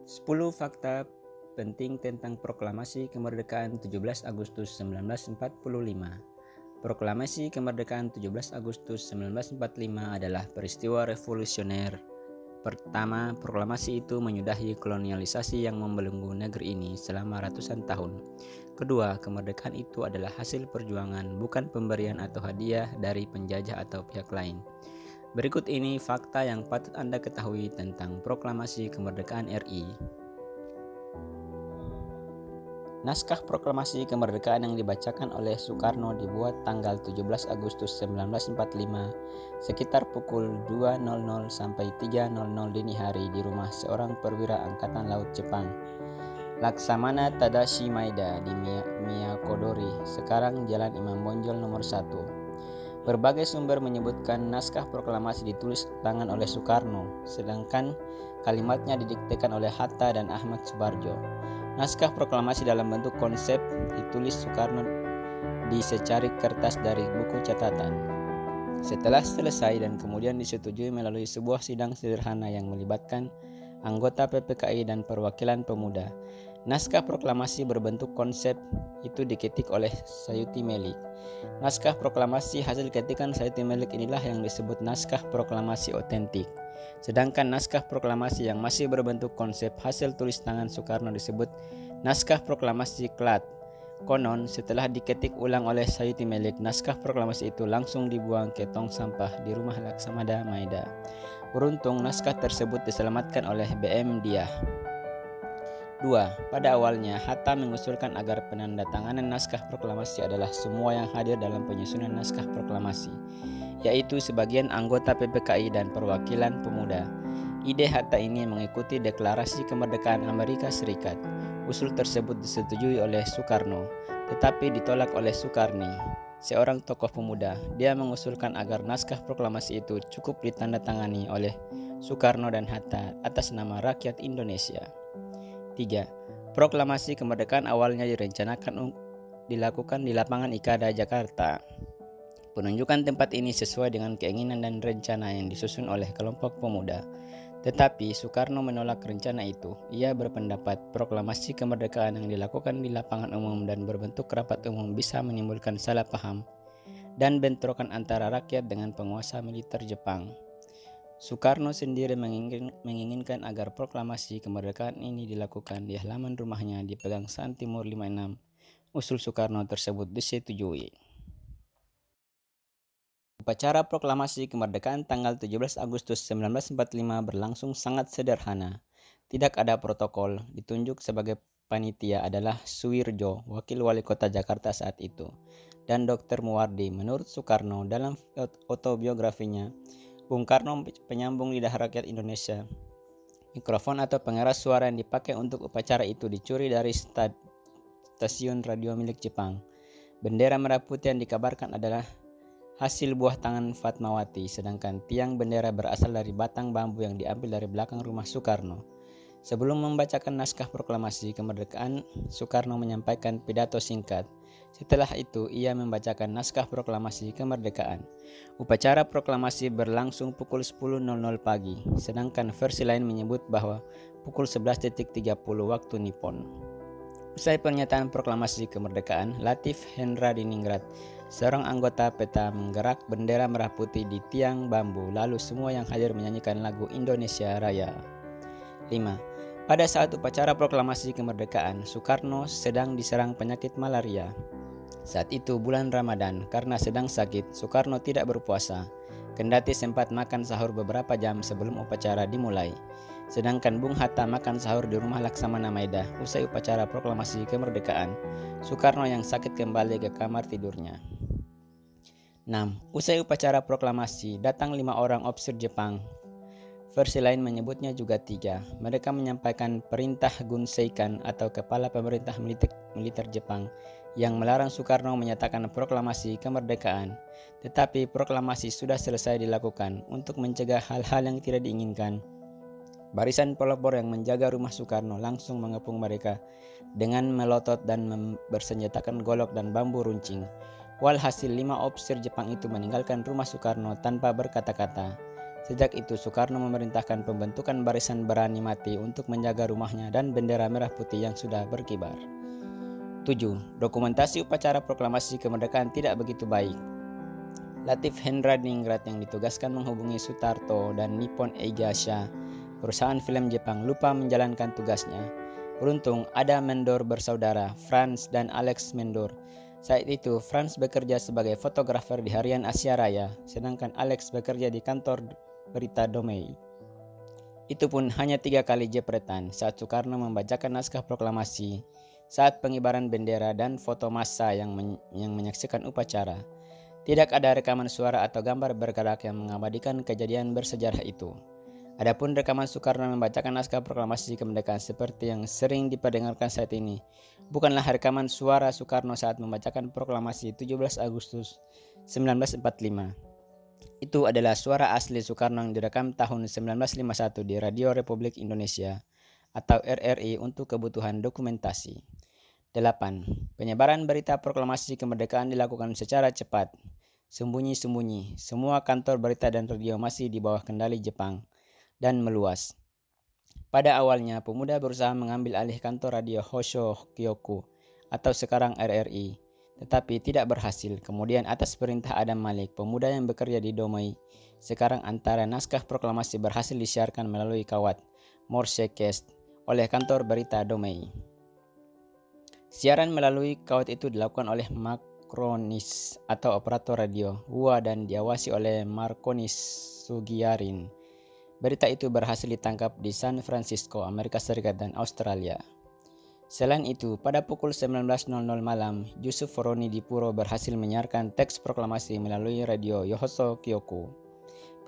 10 fakta penting tentang Proklamasi Kemerdekaan 17 Agustus 1945. Proklamasi Kemerdekaan 17 Agustus 1945 adalah peristiwa revolusioner pertama. Proklamasi itu menyudahi kolonialisasi yang membelenggu negeri ini selama ratusan tahun. Kedua, kemerdekaan itu adalah hasil perjuangan, bukan pemberian atau hadiah dari penjajah atau pihak lain. Berikut ini fakta yang patut Anda ketahui tentang Proklamasi Kemerdekaan RI. Naskah Proklamasi Kemerdekaan yang dibacakan oleh Soekarno dibuat tanggal 17 Agustus 1945 sekitar pukul 2.00 sampai 3.00 dini hari di rumah seorang perwira Angkatan Laut Jepang, Laksamana Tadashi Maeda di Miyakodori, sekarang Jalan Imam Bonjol nomor 1. Berbagai sumber menyebutkan naskah proklamasi ditulis tangan oleh Soekarno, sedangkan kalimatnya didiktekan oleh Hatta dan Ahmad Subarjo. Naskah proklamasi dalam bentuk konsep ditulis Soekarno di secarik kertas dari buku catatan. Setelah selesai dan kemudian disetujui melalui sebuah sidang sederhana yang melibatkan anggota PPKI dan perwakilan pemuda, naskah proklamasi berbentuk konsep itu diketik oleh Sayuti Melik. Naskah proklamasi hasil ketikan Sayuti Melik inilah yang disebut naskah proklamasi otentik. Sedangkan naskah proklamasi yang masih berbentuk konsep hasil tulis tangan Soekarno disebut naskah proklamasi klat. Konon, setelah diketik ulang oleh Sayuti Melik, naskah proklamasi itu langsung dibuang ke tong sampah di rumah Laksamana Maeda. Beruntung naskah tersebut diselamatkan oleh BM Diah. 2. Pada awalnya, Hatta mengusulkan agar penandatanganan naskah proklamasi adalah semua yang hadir dalam penyusunan naskah proklamasi, yaitu sebagian anggota PPKI dan perwakilan pemuda. Ide Hatta ini mengikuti Deklarasi Kemerdekaan Amerika Serikat. Usul tersebut disetujui oleh Soekarno, tetapi ditolak oleh Soekarni, seorang tokoh pemuda. Dia mengusulkan agar naskah proklamasi itu cukup ditandatangani oleh Soekarno dan Hatta atas nama rakyat Indonesia. 3. Proklamasi kemerdekaan awalnya direncanakan dilakukan di lapangan Ikada, Jakarta. Penunjukan tempat ini sesuai dengan keinginan dan rencana yang disusun oleh kelompok pemuda. Tetapi Soekarno menolak rencana itu. Ia berpendapat proklamasi kemerdekaan yang dilakukan di lapangan umum dan berbentuk rapat umum bisa menimbulkan salah paham dan bentrokan antara rakyat dengan penguasa militer Jepang. Soekarno sendiri menginginkan agar proklamasi kemerdekaan ini dilakukan di halaman rumahnya di Pegangsaan Timur 56. Usul Soekarno tersebut disetujui. Upacara proklamasi kemerdekaan tanggal 17 Agustus 1945 berlangsung sangat sederhana. Tidak ada protokol. Ditunjuk sebagai panitia adalah Suwirjo, wakil wali kota Jakarta saat itu, dan Dr. Muwardi. Menurut Soekarno dalam autobiografinya, Bung Karno penyambung lidah rakyat Indonesia. Mikrofon atau pengeras suara yang dipakai untuk upacara itu dicuri dari stasiun radio milik Jepang. Bendera merah putih yang dikabarkan adalah hasil buah tangan Fatmawati, sedangkan tiang bendera berasal dari batang bambu yang diambil dari belakang rumah Soekarno. Sebelum membacakan naskah proklamasi kemerdekaan, Soekarno menyampaikan pidato singkat. Setelah itu, ia membacakan naskah proklamasi kemerdekaan. Upacara proklamasi berlangsung pukul 10.00 pagi, sedangkan versi lain menyebut bahwa pukul 11.30 waktu Nippon. Usai pernyataan proklamasi kemerdekaan, Latif Hendra Diningrat, seorang anggota PETA, menggerak bendera merah putih di tiang bambu, lalu semua yang hadir menyanyikan lagu Indonesia Raya. 5. Pada saat upacara proklamasi kemerdekaan, Soekarno sedang diserang penyakit malaria. Saat itu bulan Ramadan, karena sedang sakit, Soekarno tidak berpuasa, kendati sempat makan sahur beberapa jam sebelum upacara dimulai. Sedangkan Bung Hatta makan sahur di rumah Laksamana Maeda. Usai upacara proklamasi kemerdekaan, Soekarno yang sakit kembali ke kamar tidurnya. 6. Usai upacara proklamasi, datang 5 orang ofisir Jepang. Versi lain menyebutnya juga 3. Mereka menyampaikan perintah Gunseikan atau kepala pemerintah militer Jepang yang melarang Soekarno menyatakan proklamasi kemerdekaan. Tetapi proklamasi sudah selesai dilakukan. Untuk mencegah hal-hal yang tidak diinginkan, barisan pelopor yang menjaga rumah Soekarno langsung mengepung mereka dengan melotot dan bersenjatakan golok dan bambu runcing. Walhasil 5 ofisir Jepang itu meninggalkan rumah Soekarno tanpa berkata-kata. Sejak itu Soekarno memerintahkan pembentukan barisan berani mati untuk menjaga rumahnya dan bendera merah putih yang sudah berkibar. 7. Dokumentasi upacara proklamasi kemerdekaan tidak begitu baik. Latif Hendradiningrat yang ditugaskan menghubungi Sutarto dan Nippon Eigasha, perusahaan film Jepang, lupa menjalankan tugasnya. Beruntung ada Mendor bersaudara, Franz dan Alex Mendor. Saat itu Franz bekerja sebagai fotografer di harian Asia Raya, sedangkan Alex bekerja di kantor berita Domei. Itu pun hanya 3 kali jepretan saat Soekarno membacakan naskah proklamasi, saat pengibaran bendera dan foto massa yang menyaksikan upacara. Tidak ada rekaman suara atau gambar bergerak yang mengabadikan kejadian bersejarah itu. Adapun rekaman Soekarno membacakan naskah proklamasi kemerdekaan seperti yang sering diperdengarkan saat ini, bukanlah rekaman suara Soekarno saat membacakan proklamasi 17 Agustus 1945. Itu adalah suara asli Soekarno yang direkam tahun 1951 di Radio Republik Indonesia atau RRI untuk kebutuhan dokumentasi. 8. Penyebaran berita proklamasi kemerdekaan dilakukan secara cepat, sembunyi-sembunyi. Semua kantor berita dan radio masih di bawah kendali Jepang dan meluas. Pada awalnya, pemuda berusaha mengambil alih kantor radio Hosho Kyoku atau sekarang RRI, tetapi tidak berhasil. Kemudian atas perintah Adam Malik, pemuda yang bekerja di Domei, sekarang antara naskah proklamasi berhasil disiarkan melalui kawat Morsecast oleh kantor berita Domei. Siaran melalui kawat itu dilakukan oleh makronis atau operator radio WUA dan diawasi oleh Markonis Sugiarin. Berita itu berhasil ditangkap di San Francisco, Amerika Serikat dan Australia. Selain itu, pada pukul 19.00 malam, Yusuf Foroni di Puro berhasil menyiarkan teks proklamasi melalui radio Yohoso Kyoku.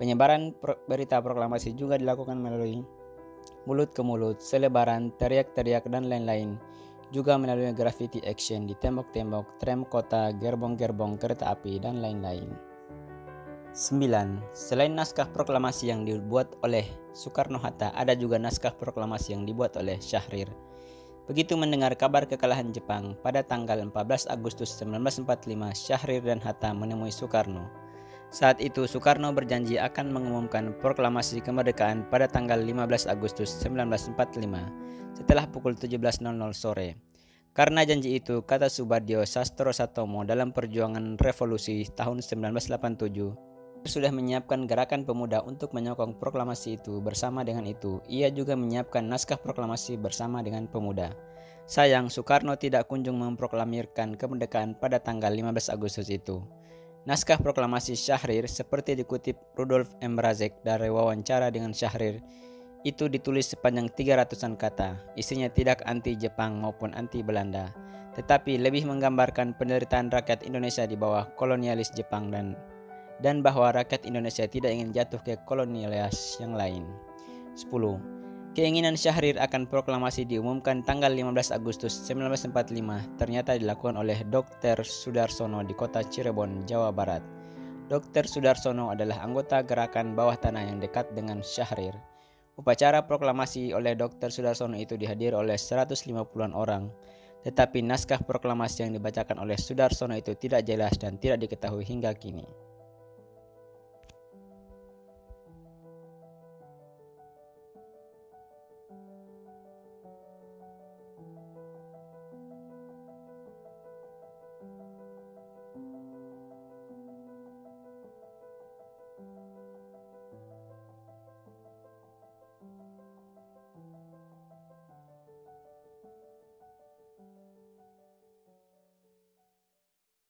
Penyebaran berita proklamasi juga dilakukan melalui mulut ke mulut, selebaran, teriak-teriak dan lain-lain. Juga melalui graffiti action di tembok-tembok, tram kota, gerbong-gerbong kereta api, dan lain-lain. 9. Selain naskah proklamasi yang dibuat oleh Soekarno-Hatta, ada juga naskah proklamasi yang dibuat oleh Syahrir. Begitu mendengar kabar kekalahan Jepang, pada tanggal 14 Agustus 1945, Syahrir dan Hatta menemui Soekarno. Saat itu Soekarno berjanji akan mengumumkan proklamasi kemerdekaan pada tanggal 15 Agustus 1945 setelah pukul 17.00 sore. Karena janji itu, kata Subadio Sastro Satomo dalam Perjuangan Revolusi tahun 1987, sudah menyiapkan gerakan pemuda untuk menyokong proklamasi itu. Bersama dengan itu, ia juga menyiapkan naskah proklamasi bersama dengan pemuda. Sayang, Soekarno tidak kunjung memproklamirkan kemerdekaan pada tanggal 15 Agustus itu. Naskah proklamasi Syahrir, seperti dikutip Rudolf M. Razek dari wawancara dengan Syahrir, itu ditulis sepanjang 300-an kata. Isinya tidak anti Jepang maupun anti Belanda, tetapi lebih menggambarkan penderitaan rakyat Indonesia di bawah kolonialis Jepang dan bahwa rakyat Indonesia tidak ingin jatuh ke kolonialis yang lain. 10. Keinginan Syahrir akan proklamasi diumumkan tanggal 15 Agustus 1945 ternyata dilakukan oleh Dr. Sudarsono di kota Cirebon, Jawa Barat. Dr. Sudarsono adalah anggota gerakan bawah tanah yang dekat dengan Syahrir. Upacara proklamasi oleh Dr. Sudarsono itu dihadiri oleh 150-an orang, tetapi naskah proklamasi yang dibacakan oleh Sudarsono itu tidak jelas dan tidak diketahui hingga kini.